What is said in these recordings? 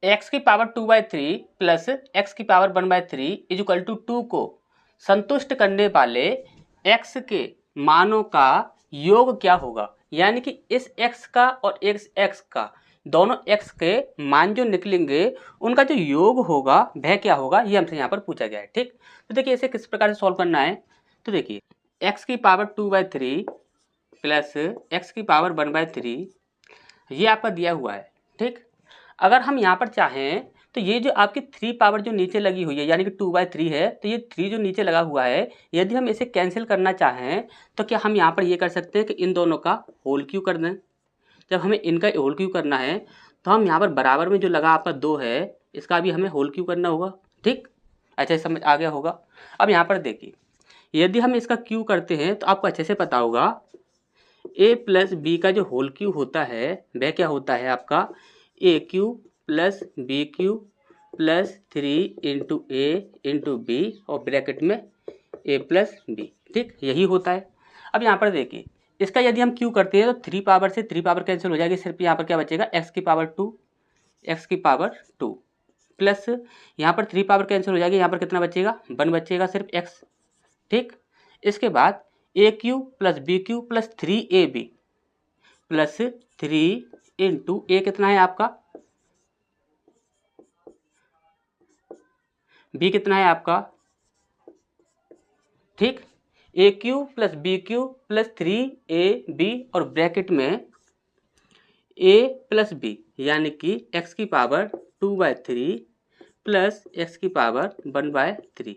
X की power 2/3 plus x की power 1/3 is equal to 2 को संतुष्ट करने वाले एक्स के मानों का योग क्या होगा। यानी कि इस एक्स का और इस एक्स का दोनों एक्स के मान जो निकलेंगे उनका जो योग होगा वह क्या होगा, ये हमसे यहाँ पर पूछा गया है। ठीक, तो देखिए इसे किस प्रकार से सॉल्व करना है। तो देखिए एक्स की पावर 2/3 प्लस एक्स की पावर 1/3 ये आपका दिया हुआ है। ठीक, अगर हम यहाँ पर चाहें तो ये जो आपकी 3 पावर जो नीचे लगी हुई है यानी कि 2/3 है, तो ये 3 जो नीचे लगा हुआ है यदि हम इसे कैंसिल करना चाहें तो क्या हम यहाँ पर ये कर सकते हैं कि इन दोनों का होल क्यू कर दें। जब हमें इनका होल क्यू करना है तो हम यहाँ पर बराबर में जो लगा आपका 2 है इसका भी हमें होल क्यू करना होगा। ठीक, अच्छा समझ आ गया होगा। अब यहाँ पर देखिए यदि हम इसका क्यू करते हैं तो आपको अच्छे से पता होगा a प्लस बी का जो होल क्यू होता है वह क्या होता है आपका A cube plus B cube plus 3 into A into B और ब्रैकेट में ए प्लस बी। ठीक, यही होता है। अब यहाँ पर देखिए इसका यदि हम क्यू करते हैं तो 3 पावर से 3 पावर कैंसिल हो जाएगी, सिर्फ यहाँ पर क्या बचेगा एक्स की पावर 2 एक्स की पावर 2 प्लस यहाँ पर 3 पावर कैंसिल हो जाएगी, यहाँ पर कितना बचेगा 1 बचेगा सिर्फ एक्स। ठीक, इसके बाद A cube plus B cube plus 3ab plus 3 into A कितना है आपका बी कितना है आपका। ठीक, A cube plus B cube plus 3ab और ब्रैकेट में ए प्लस बी यानी कि एक्स की पावर 2/3 प्लस एक्स की पावर 1/3।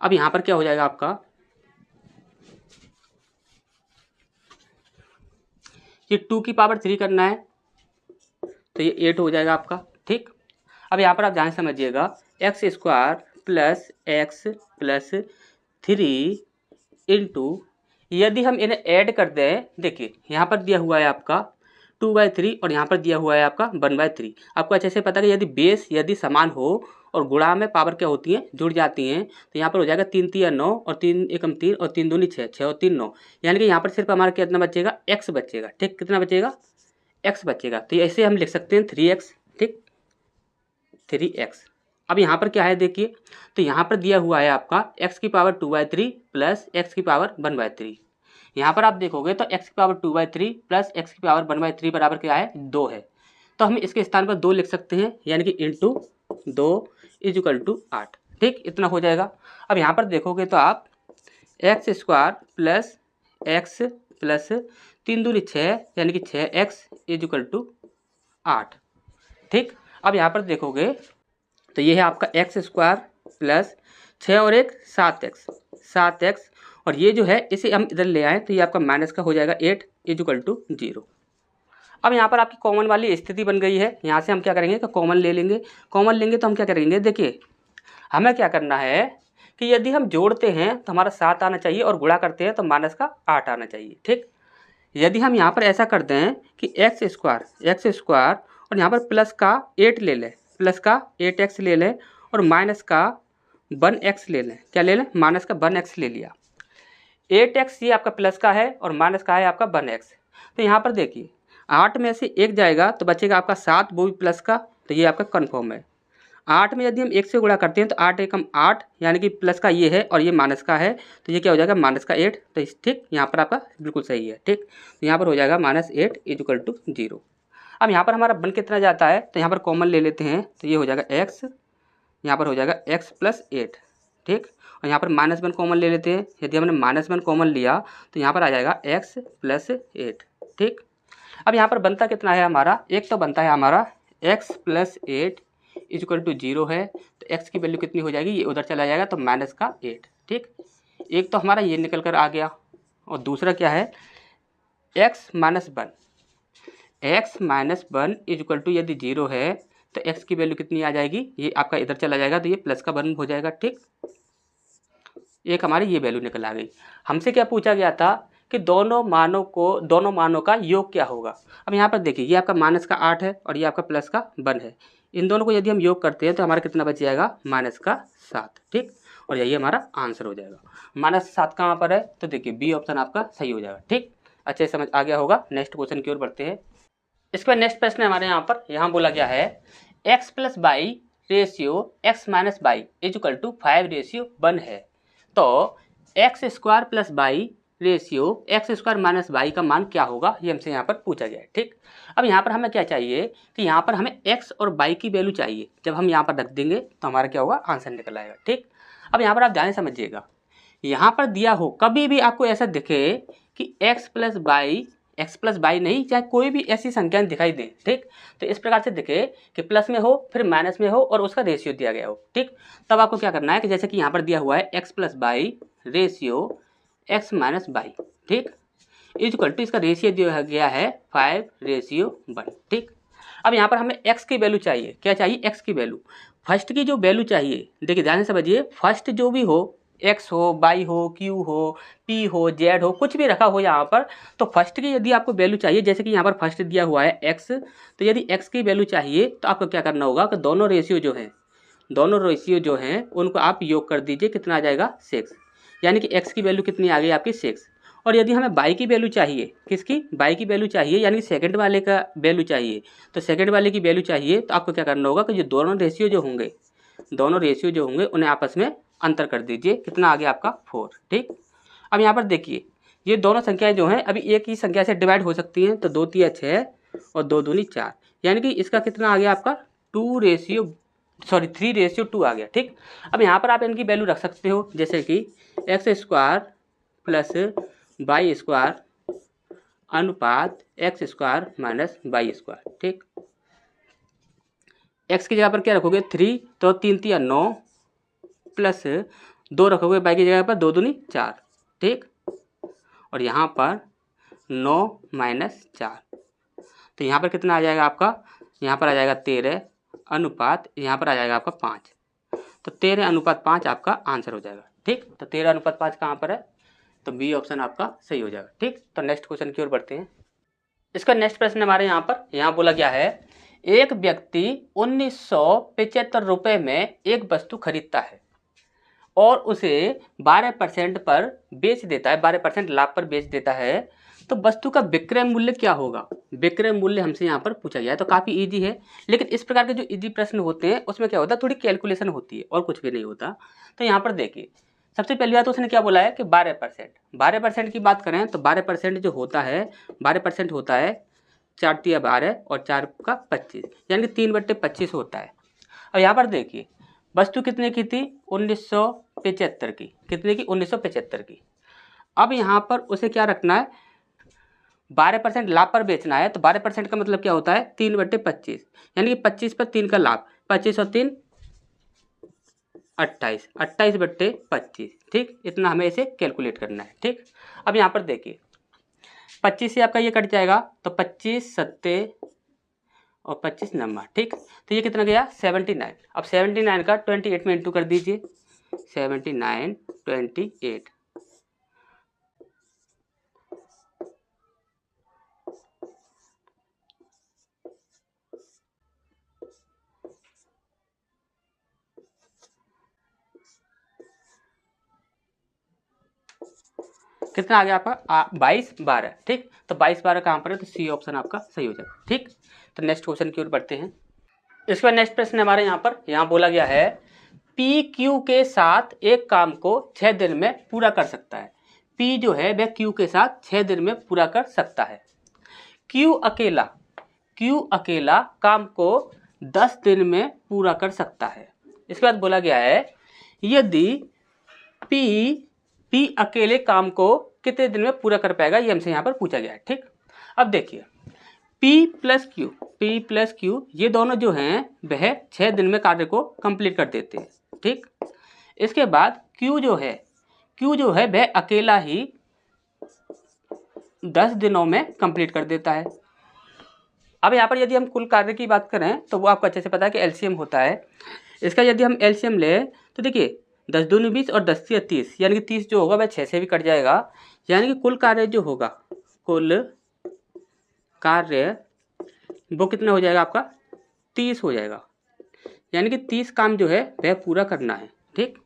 अब यहाँ पर क्या हो जाएगा आपका ये 2 की पावर 3 करना है तो ये 8 हो जाएगा आपका। ठीक, अब यहाँ पर आप ध्यान समझिएगा x square plus x plus 3 into यदि हम इन्हें ऐड कर दें, देखिए यहाँ पर दिया हुआ है आपका 2/3 और यहाँ पर दिया हुआ है आपका 1/3। आपको अच्छे से पता है कि यदि बेस यदि समान हो और गुणा में पावर क्या होती है जुड़ जाती हैं तो यहाँ पर हो जाएगा 3 3 9 और 3 एकम 3 और 3 दूनी 6 6 और 3 9 यानी कि यहाँ पर सिर्फ हमारा कितना बचेगा एक्स बचेगा। ठीक, कितना बचेगा एक्स बचेगा, तो ऐसे हम लिख सकते हैं 3x। ठीक, 3x। अब यहाँ पर क्या है देखिए तो यहाँ पर दिया हुआ है आपका x की पावर 2/3 प्लस एक्स की पावर 1/3। यहाँ पर आप देखोगे तो x की पावर 2/3 प्लस एक्स की पावर 1/3 बराबर क्या है 2 है, तो हम इसके स्थान पर 2 लिख सकते हैं यानी कि इंटू 2 इज इक्वल टू 8। ठीक, इतना हो जाएगा। अब यहाँ पर देखोगे तो आप x square plus x plus 3 दूनी 6 यानी कि 6x इज इक्वल टू 8। ठीक, अब यहाँ पर देखोगे तो ये है आपका एक्स स्क्वायर प्लस 6 और 1 7x और ये जो है इसे हम इधर ले आए तो ये आपका माइनस का हो जाएगा 8 इज इक्वल टू 0। अब यहाँ पर आपकी कॉमन वाली स्थिति बन गई है, यहाँ से हम क्या करेंगे कि कॉमन ले लेंगे। कॉमन लेंगे तो हम क्या करेंगे, देखिए हमें क्या करना है कि यदि हम जोड़ते हैं तो हमारा 7 आना चाहिए और गुणा करते हैं तो माइनस का 8 आना चाहिए। ठीक, यदि हम यहाँ पर ऐसा कर दें कि एक्स स्क्वायर और यहाँ पर प्लस का 8 ले लें, प्लस का 8x ले लें और माइनस का 1x ले लें, क्या ले लें माइनस का 1x ले लिया। 8x ये आपका प्लस का है और माइनस का है आपका 1x। तो यहाँ पर देखिए 8 में से 1 जाएगा तो बचेगा आपका 7, वो भी प्लस का, तो ये आपका कन्फर्म है। 8 में यदि हम 1 से गुणा करते हैं तो 8 एकम 8 यानी कि प्लस का ये है और ये माइनस का है तो ये क्या हो जाएगा माइनस का 8। तो ठीक यहाँ पर आपका बिल्कुल सही है। ठीक, तो यहाँ पर हो जाएगा -8 इज इक्वल टू 0। अब यहाँ पर हमारा 1 कितना जाता है तो यहाँ पर कॉमन ले लेते हैं तो ये हो जाएगा x, यहाँ पर हो जाएगा x प्लस 8। ठीक, और यहाँ पर -1 कॉमन ले लेते हैं, यदि हमने -1 कॉमन लिया तो यहाँ पर आ जाएगा x प्लस 8। ठीक, अब यहाँ पर बनता कितना है हमारा, एक तो बनता है हमारा x plus 8 is equal to 0 है तो x की वैल्यू कितनी हो जाएगी, ये उधर चला जाएगा तो माइनस का 8। ठीक, एक तो हमारा ये निकल कर आ गया और दूसरा क्या है x minus 1 is equal to यदि 0 है तो x की वैल्यू कितनी आ जाएगी, ये आपका इधर चला जाएगा तो ये प्लस का 1 हो जाएगा। ठीक, एक हमारी ये वैल्यू निकल आ गई। हमसे क्या पूछा गया था कि दोनों मानों का योग क्या होगा। अब यहाँ पर देखिए ये आपका माइनस का 8 है और ये आपका प्लस का 1 है, इन दोनों को यदि हम योग करते हैं तो हमारा कितना बच जाएगा माइनस का 7। ठीक, और यही हमारा आंसर हो जाएगा। -7 कहाँ पर है तो देखिए बी ऑप्शन आपका सही हो जाएगा। ठीक, अच्छे समझ आ गया होगा। नेक्स्ट क्वेश्चन की ओर बढ़ते हैं। इसके बाद नेक्स्ट प्रश्न हमारे यहाँ बोला गया है x plus y ratio x minus y is equal to 5:1 है। तो x square plus y ratio x square minus y का मान क्या होगा, ये हमसे यहाँ पर पूछा गया है। ठीक, अब यहाँ पर हमें क्या चाहिए कि यहाँ पर हमें एक्स और बाई की वैल्यू चाहिए। जब हम यहाँ पर रख देंगे तो हमारा क्या होगा, आंसर निकल आएगा। ठीक, अब यहाँ पर आप ध्यान से समझिएगा, यहाँ पर दिया हो कभी भी आपको ऐसा दिखे कि एक्स प्लस बाई नहीं, चाहे कोई भी ऐसी संख्या दिखाई दे, ठीक, तो इस प्रकार से दिखे कि प्लस में हो फिर माइनस में हो और उसका रेशियो दिया गया हो। ठीक, तब आपको क्या करना है कि जैसे कि यहाँ पर दिया हुआ है x plus y ratio x minus by, ठीक, इज इक्वल टू इसका रेशियो दिया गया है 5:1। ठीक, अब यहाँ पर हमें एक्स की वैल्यू चाहिए। क्या चाहिए, एक्स की वैल्यू। फर्स्ट की जो वैल्यू चाहिए, देखिए ध्यान से समझिए, फर्स्ट जो भी हो, एक्स हो, बाई हो, क्यू हो, पी हो, जेड हो, कुछ भी रखा हो यहाँ पर, तो फर्स्ट की यदि आपको वैल्यू चाहिए, जैसे कि यहाँ पर फर्स्ट दिया हुआ है एक्स, तो यदि एक्स की वैल्यू चाहिए तो आपको क्या करना होगा कि दोनों रेशियो जो हैं उनको आप योग कर दीजिए, कितना आ जाएगा 6, यानी कि एक्स की वैल्यू कितनी आ गई आपकी 6। और यदि हमें बाई की वैल्यू चाहिए, किसकी, बाई की वैल्यू चाहिए, यानी कि सेकंड वाले का वैल्यू चाहिए, तो सेकंड वाले की वैल्यू चाहिए तो आपको क्या करना होगा कि जो दोनों रेशियो जो होंगे उन्हें आपस में अंतर कर दीजिए, कितना आ गया आपका 4। ठीक, अब यहाँ पर देखिए ये दोनों संख्याएं जो हैं अभी एक ही संख्या से डिवाइड हो सकती हैं, तो 2 3 6 और 2 दूनी 4, यानी कि इसका कितना आ गया आपका 3:2 आ गया। ठीक, अब यहाँ पर आप इनकी वैल्यू रख सकते हो, जैसे कि X square plus Y square अनुपात X square minus Y square. ठीक, एक्स की जगह पर क्या रखोगे 3, तो 3 3 9 प्लस 2 रखोगे बाई की जगह पर 2 दूनी 4। ठीक, और यहाँ पर 9 माइनस 4, तो यहाँ पर कितना आ जाएगा आपका, यहाँ पर आ जाएगा 13 अनुपात, यहाँ पर आ जाएगा आपका 5, तो 13:5 आपका आंसर हो जाएगा। ठीक, तो 13:5 कहाँ पर है, तो बी ऑप्शन आपका सही हो जाएगा। ठीक, तो नेक्स्ट क्वेश्चन की ओर बढ़ते हैं। इसका नेक्स्ट प्रश्न हमारे यहाँ बोला गया है, एक व्यक्ति 1975 रुपये में एक वस्तु खरीदता है और उसे 12% पर बेच देता है, 12% लाभ पर बेच देता है, तो वस्तु का विक्रय मूल्य क्या होगा। विक्रय मूल्य हमसे यहाँ पर पूछा गया है, तो काफ़ी इजी है, लेकिन इस प्रकार के जो इजी प्रश्न होते हैं उसमें क्या होता है, थोड़ी कैलकुलेशन होती है और कुछ भी नहीं होता। तो यहाँ पर देखिए, सबसे पहली बात उसने क्या बोला है कि 12% की बात करें तो 12% जो होता है, 12% होता है 4 × 12 और 4 का 25, यानी कि 3/25 होता है। अब यहाँ पर देखिए वस्तु कितने की थी, 1975 की, कितने की, 1975 की। अब यहाँ पर उसे क्या रखना है, 12% लाभ पर बेचना है, तो 12% का मतलब क्या होता है 3/25, यानी कि 25 पर 3 का लाभ, 25 और 3 28, 28/25। ठीक, इतना हमें इसे कैलकुलेट करना है। ठीक, अब यहाँ पर देखिए 25 से आपका ये कट जाएगा, तो 25 सत्ते और 25 नम्मा। ठीक, तो ये कितना गया 79। अब 79 का 28 में इंटू कर दीजिए, 79 28, कितना आ गया आपका 22/12। ठीक, तो 22/12 कहाँ पर है, तो सी ऑप्शन आपका सही हो जाएगा। ठीक, तो नेक्स्ट क्वेश्चन की ओर बढ़ते हैं। इसका नेक्स्ट प्रश्न हमारे यहाँ बोला गया है, पी क्यू के साथ एक काम को 6 दिन में पूरा कर सकता है। पी जो है वह क्यू के साथ 6 दिन में पूरा कर सकता है। क्यू अकेला काम को 10 दिन में पूरा कर सकता है। इसके बाद बोला गया है, यदि पी अकेले काम को कितने दिन में पूरा कर पाएगा, ये हमसे यहाँ पर पूछा गया है। ठीक, अब देखिए P प्लस Q ये दोनों जो हैं वह 6 दिन में कार्य को कंप्लीट कर देते हैं। ठीक, इसके बाद Q जो है वह अकेला ही 10 दिनों में कंप्लीट कर देता है। अब यहाँ पर यदि हम कुल कार्य की बात करें तो वो आपको अच्छे से पता है कि एलसीएम होता है। इसका यदि हम एलसीएम लें तो देखिए 10 दूनी 20 और 10 से 30, यानी कि 30 जो होगा वह 6 से भी कट जाएगा, यानी कि कुल कार्य जो होगा, कुल कार्य वो कितना हो जाएगा आपका 30 हो जाएगा, यानी कि 30 काम जो है वह पूरा करना है। ठीक,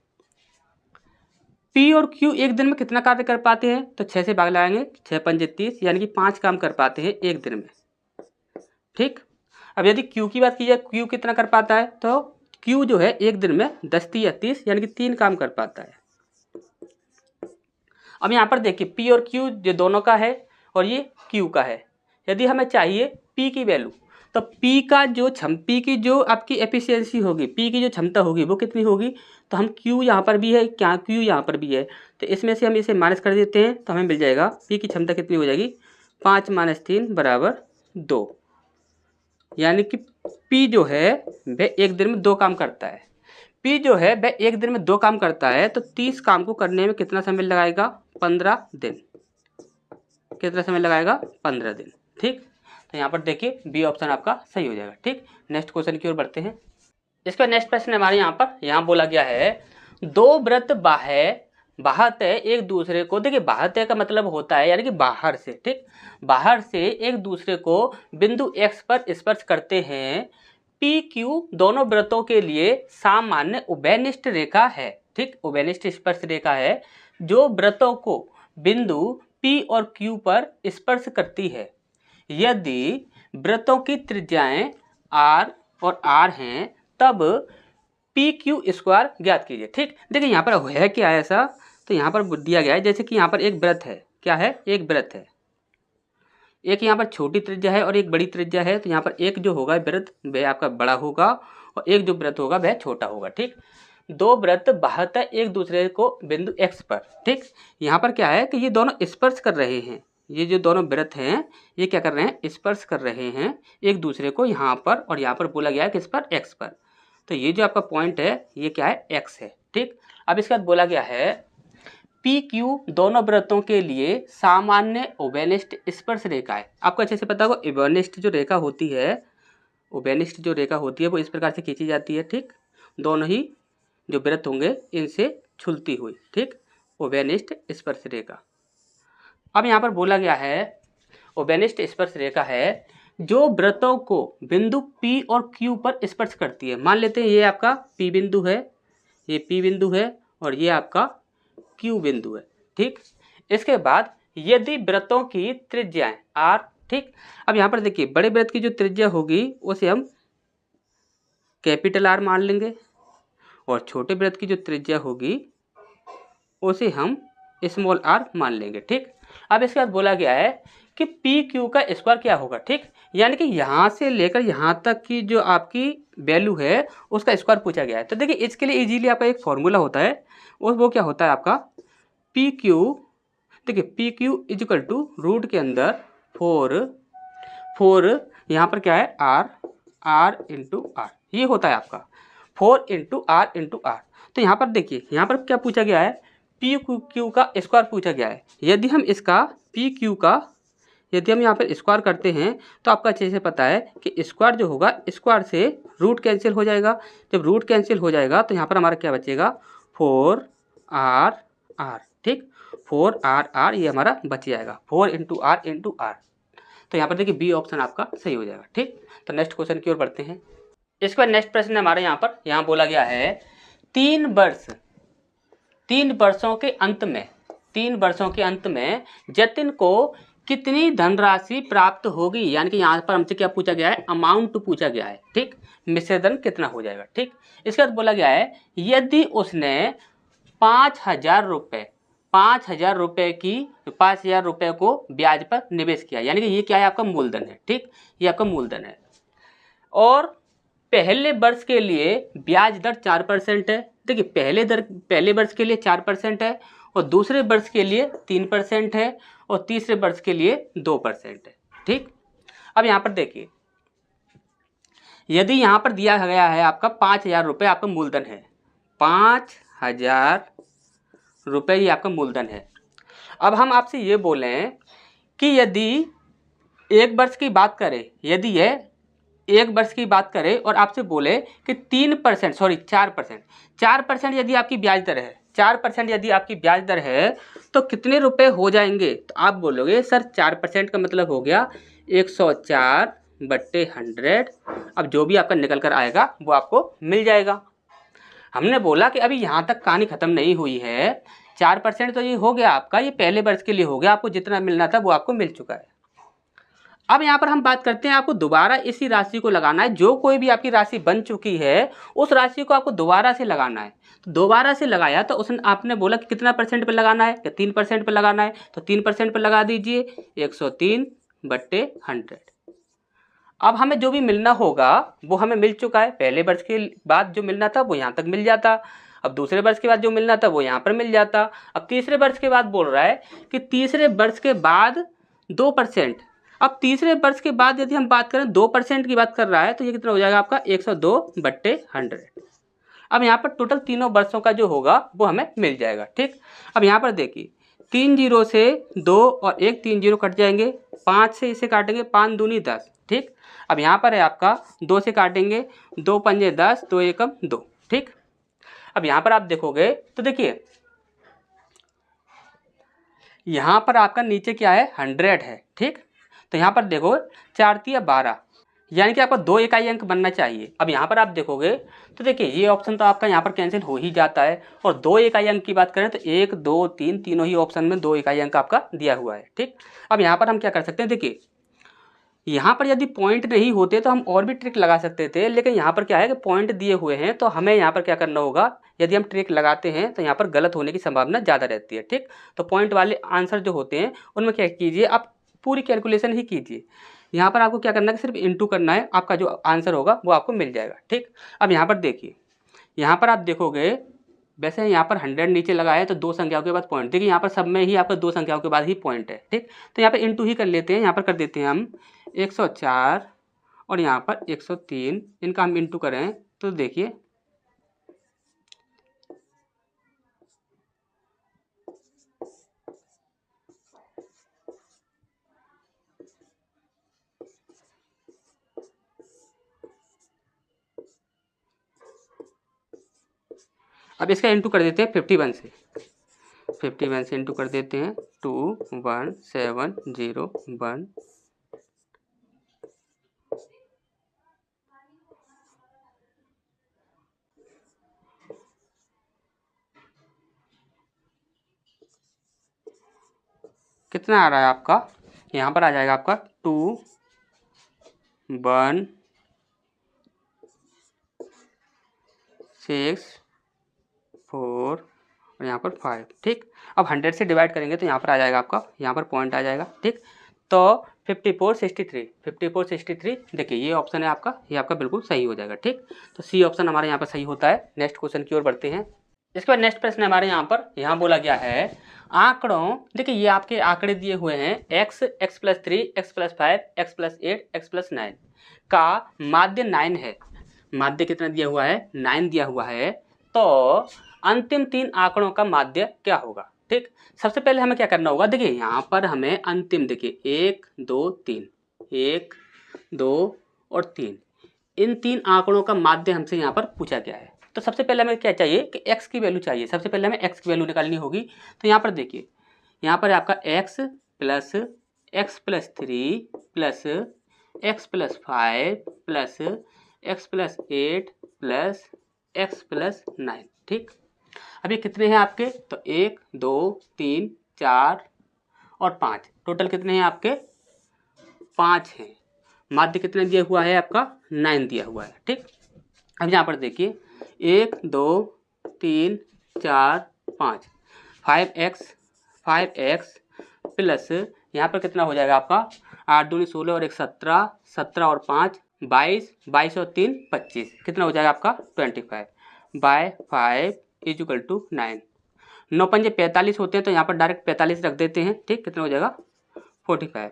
P और Q एक दिन में कितना कार्य कर पाते हैं, तो 6 से भाग लगाएंगे, 6 × 5 = 30, यानी कि 5 काम कर पाते हैं एक दिन में। ठीक, अब यदि क्यू की बात की जाए, क्यू कितना कर पाता है, तो क्यू जो है एक दिन में 10 या 30 यानी कि 3 काम कर पाता है। अब यहाँ पर देखिए पी और क्यू जो दोनों का है और ये क्यू का है। यदि हमें चाहिए पी की वैल्यू, तो पी की जो आपकी एफिशिएंसी होगी, पी की जो क्षमता होगी वो कितनी होगी, तो हम क्यू यहाँ पर भी है, क्या क्यू यहाँ पर भी है, तो इसमें से हम इसे माइनस कर देते हैं तो हमें मिल जाएगा पी की क्षमता कितनी हो जाएगी, 5 - 3 = 2। यानी कि पी जो है वह एक दिन में 2 काम करता है। पी जो है वह एक दिन में 2 काम करता है, तो 30 काम को करने में कितना समय लगाएगा, 15 दिन। कितना समय लगाएगा, 15 दिन। ठीक, तो यहाँ पर देखिए बी ऑप्शन आपका सही हो जाएगा। ठीक, नेक्स्ट क्वेश्चन की ओर बढ़ते हैं। इसका नेक्स्ट प्रश्न हमारे यहाँ बोला गया है, 2 वृत्त बाह्यतः एक दूसरे को, देखिए बाह्यतः का मतलब होता है यानी कि बाहर से, ठीक, बाहर से एक दूसरे को बिंदु x पर स्पर्श करते हैं। पी क्यू दोनों वृत्तों के लिए सामान्य उभयनिष्ठ रेखा है। ठीक, उभयनिष्ठ स्पर्श रेखा है जो वृत्तों को बिंदु P और Q पर स्पर्श करती है। यदि वृत्तों की त्रिज्याएं R और R हैं तब PQ² ज्ञात कीजिए। ठीक, देखिए यहाँ पर है क्या है ऐसा, तो यहाँ पर दिया गया है जैसे कि यहाँ पर एक वृत्त है, क्या है, एक वृत्त है, एक यहाँ पर छोटी त्रिज्या है और एक बड़ी त्रिज्या है, तो यहाँ पर एक जो होगा वृत्त वह आपका बड़ा होगा और एक जो वृत्त होगा वह छोटा होगा। ठीक, 2 वृत्त बाह्यतः एक दूसरे को बिंदु x पर, ठीक, यहाँ पर क्या है कि ये दोनों स्पर्श कर रहे हैं, ये जो दोनों वृत्त हैं ये क्या कर रहे हैं, स्पर्श कर रहे हैं एक दूसरे को यहाँ पर, और यहाँ पर बोला गया है किस पर, x पर। तो ये जो आपका पॉइंट है ये क्या है, x है। ठीक, अब इसके बाद बोला गया है पी क्यू दोनों वृत्तों के लिए सामान्य उभयनिष्ठ स्पर्श रेखा है। आपको अच्छे से पता होगा उभयनिष्ठ जो रेखा होती है, उभयनिष्ठ जो रेखा होती है वो इस प्रकार से खींची जाती है। ठीक, दोनों ही जो वृत्त होंगे इनसे छुलती हुई, ठीक, उभयनिष्ठ स्पर्श रेखा। अब यहाँ पर बोला गया है उभयनिष्ठ स्पर्श रेखा है जो वृत्तों को बिंदु P और Q पर स्पर्श करती है। मान लेते हैं ये आपका P बिंदु है, ये P बिंदु है और ये आपका Q बिंदु है। ठीक, इसके बाद यदि वृत्तों की त्रिज्याएं R, ठीक, अब यहाँ पर देखिए बड़े वृत्त की जो त्रिज्या होगी उसे हम कैपिटल R मान लेंगे और छोटे वृत्त की जो त्रिज्या होगी उसे हम स्मॉल r मान लेंगे। ठीक, अब इसके बाद बोला गया है कि पी क्यू का स्क्वायर क्या होगा। ठीक, यानी कि यहाँ से लेकर यहाँ तक की जो आपकी वैल्यू है उसका स्क्वायर पूछा गया है। तो देखिए इसके लिए इजीली आपका एक फॉर्मूला होता है और वो क्या होता है आपका पी क्यू, देखिए P Q is equal to root के अंदर 4 यहाँ पर क्या है r इंटू आर, ये होता है आपका 4 × r। तो यहाँ पर देखिए यहाँ पर क्या पूछा गया है, पी क्यू का स्क्वायर पूछा गया है। यदि हम इसका पी क्यू का यदि हम यहाँ पर स्क्वायर करते हैं तो आपको अच्छे से पता है कि स्क्वायर जो होगा स्क्वायर से रूट कैंसिल हो जाएगा। जब रूट कैंसिल हो जाएगा तो यहाँ पर हमारा क्या बचेगा, 4r। ठीक, 4r ये हमारा बच जाएगा, 4 × r। तो यहाँ पर देखिए बी ऑप्शन आपका सही हो जाएगा। ठीक, तो नेक्स्ट क्वेश्चन की ओर बढ़ते हैं। इसके बाद नेक्स्ट प्रश्न हमारे यहाँ बोला गया है 3 वर्षों के अंत में जतिन को कितनी धनराशि प्राप्त होगी। यानी कि यहाँ पर हमसे क्या पूछा गया है, अमाउंट पूछा गया है। ठीक, मिश्रधन कितना हो जाएगा। ठीक, इसके बाद बोला गया है यदि उसने 5,000 रुपये को ब्याज पर निवेश किया, यानी कि ये क्या है, आपका मूलधन है। ठीक, ये आपका मूलधन है और पहले वर्ष के लिए ब्याज दर 4% है। देखिए पहले वर्ष के लिए 4% है और दूसरे वर्ष के लिए 3% है और तीसरे वर्ष के लिए 2% है। ठीक, अब यहाँ पर देखिए यदि यहाँ पर दिया गया है आपका 5,000 रुपये आपका मूलधन है, 5,000 रुपये ये आपका मूलधन है। अब हम आपसे ये बोलें कि यदि एक वर्ष की बात करें, यदि यह एक वर्ष की बात करें और आपसे बोले कि 4% यदि आपकी ब्याज दर है, 4% यदि आपकी ब्याज दर है तो कितने रुपए हो जाएंगे। तो आप बोलोगे सर 4% का मतलब हो गया 104/100। अब जो भी आपका निकल कर आएगा वो आपको मिल जाएगा। हमने बोला कि अभी यहाँ तक कहानी खत्म नहीं हुई है, 4% तो ये हो गया आपका, ये पहले वर्ष के लिए हो गया, आपको जितना मिलना था वो आपको मिल चुका है। अब यहाँ पर हम बात करते हैं, आपको दोबारा इसी राशि को लगाना है। जो कोई भी आपकी राशि बन चुकी है उस राशि को आपको दोबारा से लगाना है। तो दोबारा से लगाया तो उसने आपने बोला कि कितना परसेंट पे लगाना है, या 3% पे लगाना है, तो 3% पे लगा दीजिए 103/100। अब हमें जो भी मिलना होगा वो हमें मिल चुका है। पहले वर्ष के बाद जो मिलना था वो यहाँ तक मिल जाता, अब दूसरे वर्ष के बाद जो मिलना था वो यहाँ पर मिल जाता। अब तीसरे वर्ष के बाद बोल रहा है कि तीसरे वर्ष के बाद 2%। अब तीसरे वर्ष के बाद यदि हम बात करें 2% की बात कर रहा है तो ये कितना हो जाएगा आपका 102/100। अब यहाँ पर टोटल तीनों वर्षों का जो होगा वो हमें मिल जाएगा। ठीक, अब यहाँ पर देखिए 3 0 से 2 और 1 3 0 कट जाएंगे, 5 से इसे काटेंगे, 5 दूनी 10। ठीक, अब यहाँ पर है आपका 2 से काटेंगे, 2 पंजे 10, 2 एकम 2। ठीक, अब यहाँ पर आप देखोगे तो देखिए यहाँ पर आपका नीचे क्या है 100 है। ठीक, तो यहाँ पर देखो 4 तिया 12, यानी कि आपका 2 इकाई अंक बनना चाहिए। अब यहाँ पर आप देखोगे तो देखिए ये ऑप्शन तो आपका यहाँ पर कैंसिल हो ही जाता है, और 2 इकाई अंक की बात करें तो 1 2 3 तीनों ही ऑप्शन में 2 इकाई अंक आपका दिया हुआ है। ठीक, अब यहाँ पर हम क्या कर सकते हैं, देखिए यहाँ पर यदि पॉइंट नहीं होते तो हम और भी ट्रिक लगा सकते थे, लेकिन यहाँ पर क्या है कि पॉइंट दिए हुए हैं तो हमें यहाँ पर क्या करना होगा, यदि हम ट्रिक लगाते हैं तो यहाँ पर गलत होने की संभावना ज़्यादा रहती है। ठीक, तो पॉइंट वाले आंसर जो होते हैं उनमें क्या कीजिए, आप पूरी कैलकुलेशन ही कीजिए। यहाँ पर आपको क्या करना है कि सिर्फ इंटू करना है, आपका जो आंसर होगा वो आपको मिल जाएगा। ठीक, अब यहाँ पर देखिए, यहाँ पर आप देखोगे वैसे यहाँ पर 100 नीचे लगाया है तो 2 संख्याओं के बाद पॉइंट, देखिए यहाँ पर सब में ही आपका 2 संख्याओं के बाद ही पॉइंट है। ठीक, तो यहाँ पर इंटू ही कर लेते हैं, यहाँ पर कर देते हैं हम 104 और यहाँ पर 103, इनका हम इंटू करें तो देखिए अब इसका इंटू कर देते हैं 51 से, 51 से इंटू कर देते हैं 21701। कितना आ रहा है आपका, यहाँ पर आ जाएगा आपका 2 1 6 4 और यहाँ पर 5। ठीक, अब 100 से डिवाइड करेंगे तो यहाँ पर आ जाएगा आपका, यहाँ पर पॉइंट आ जाएगा। ठीक, तो 5463 देखिए ये ऑप्शन है आपका, ये आपका बिल्कुल सही हो जाएगा। ठीक, तो सी ऑप्शन हमारे यहाँ पर सही होता है। नेक्स्ट क्वेश्चन की ओर बढ़ते हैं। इसके बाद नेक्स्ट प्रश्न हमारे यहाँ पर बोला गया है आंकड़ों, देखिए ये आपके आंकड़े दिए हुए हैं x, x+3, x+5, x+8, x+9 का माध्य 9 है। माध्य कितना दिया हुआ है, 9 दिया हुआ है। तो अंतिम 3 आंकड़ों का माध्य क्या होगा। ठीक, सबसे पहले हमें क्या करना होगा, देखिए यहाँ पर हमें अंतिम देखिए 1 2 3, 1 2 और 3, इन 3 आंकड़ों का माध्य हमसे यहाँ पर पूछा गया है। तो सबसे पहले हमें क्या चाहिए कि x की वैल्यू चाहिए, सबसे पहले हमें x की वैल्यू निकालनी होगी। तो यहाँ पर देखिए, यहाँ पर आपका x plus x+3 plus x+5 plus x+8 plus x+9। ठीक, अब ये कितने हैं आपके, तो 1 2 3 4 और 5, टोटल कितने हैं आपके 5 हैं। माध्य कितने दिया हुआ है आपका 9 दिया हुआ है। ठीक, अब यहाँ पर देखिए 1 2 3 4 5, 5x प्लस यहाँ पर कितना हो जाएगा आपका 8 दूनी 16 और 1 17, 17 और 5 22, 22 और 3 25, कितना हो जाएगा आपका 25/5 = 9। 9 पंजे 45 होते हैं तो यहाँ पर डायरेक्ट 45 रख देते हैं। ठीक, कितना हो जाएगा 45।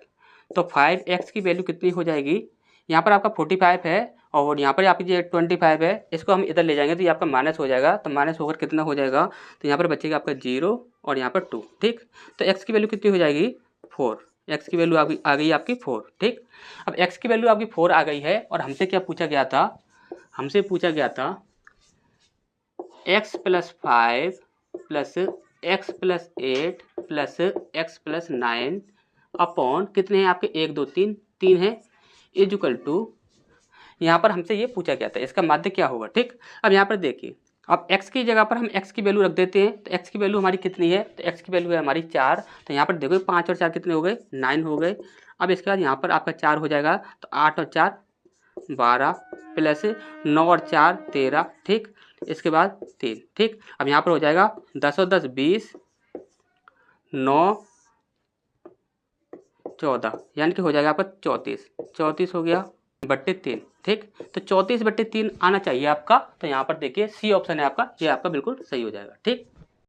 तो 5x की वैल्यू कितनी हो जाएगी, यहाँ पर आपका 45 है और यहाँ पर आपकी जो 25 है, इसको हम इधर ले जाएंगे तो ये आपका माइनस हो जाएगा। तो माइनस होकर कितना हो जाएगा, तो यहाँ पर बचेगा आपका 0 और यहाँ पर 2। ठीक, तो x की वैल्यू कितनी हो जाएगी 4, x की वैल्यू आ गई आपकी 4। ठीक, अब x की वैल्यू आपकी 4 आ गई है और हमसे क्या पूछा गया था, हमसे पूछा गया था x+5 plus x+8 plus x+9 upon कितने हैं आपके 1 2 3 3 है = यहाँ पर हमसे ये पूछा गया था इसका माध्य क्या होगा। ठीक, अब यहाँ पर देखिए अब x की जगह पर हम x की वैल्यू रख देते हैं, तो x की वैल्यू हमारी कितनी है, तो x की वैल्यू है हमारी 4। तो यहाँ पर देखो 5 और 4 कितने हो गए, 9 हो गए। अब इसके बाद यहाँ पर आपका 4 हो जाएगा, तो 8 और 4 12 प्लस 9 और 4 13, ठीक। इसके बाद 3, ठीक। अब यहाँ पर हो जाएगा 10 और 10 20, 9 14, यानी कि हो जाएगा आपका 34। 34 हो गया बट्टे 3, ठीक। तो 34/3 आना चाहिए आपका। तो यहाँ पर देखिए सी ऑप्शन है आपका, ये आपका बिल्कुल सही हो जाएगा, ठीक।